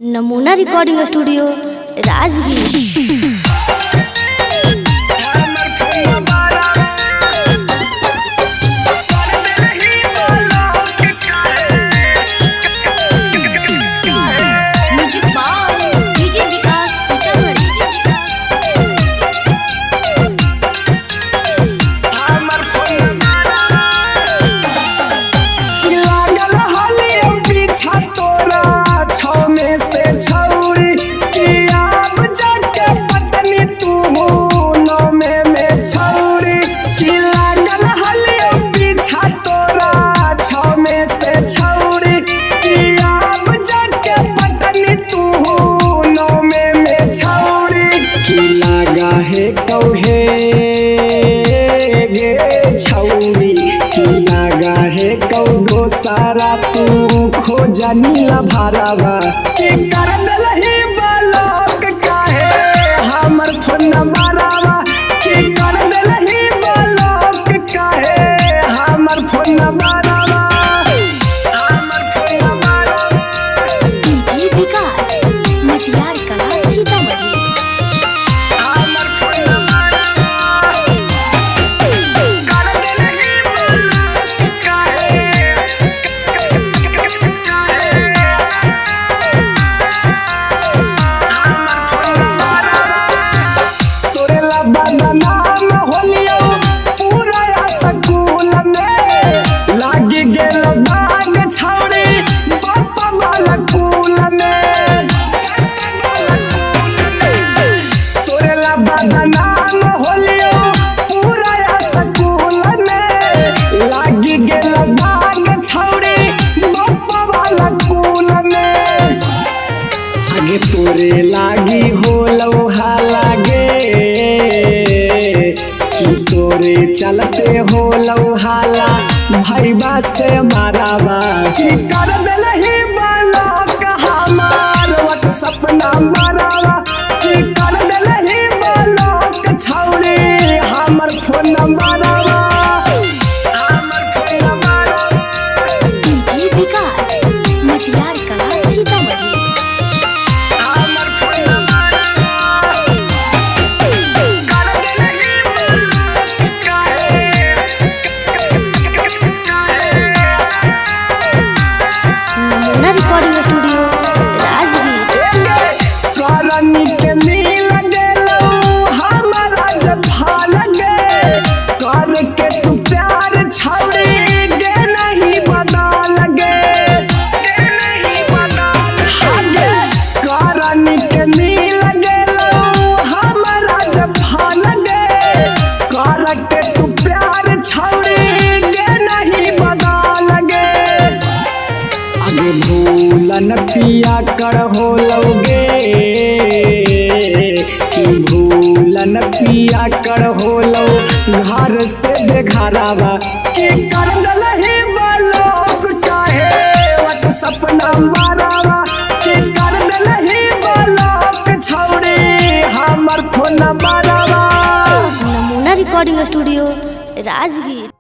नमूना recording studio Rajgir. सारा तू खोजनी भरावा के कर दलही ब्लॉक काहे हमर फोन नंबरवा के कर दलही ब्लॉक काहे हमर फोन नंबरवा डीजे विकास मटियार कला सीतामढ़ी। तोरे लागी हो लौहा लागे कि तोरे चलते हो लौहाला भैबा से मारावा कि कर दलही ब्लॉक हमार व्हाट्सएप नंबरवा कि कर दलही ब्लॉक छौरी हमर फोन नंबरवा डीजे विकास मटियार कला सीतामढ़ी। Recording studio Rajgir. करनी के मिल गेलो हमारा जफा लगे कर के तू प्यार छौड़ी गे नहीं बदल गे करनी के मिल गेलो हमारा जफा लगे कर के तू प्यार छौड़ी गे नहीं बदल गे आगे भूलन पिया कर हो लोगे कि भूलन पिया कर हो लो घर से बेघरावा कि कर दलही ब्लॉक काहे व्हाट्सएप नंबरवा कि कर दलही ब्लॉक छौड़ी हमर फोन नंबरवा। नमूना रिकॉर्डिंग स्टूडियो राजगीर।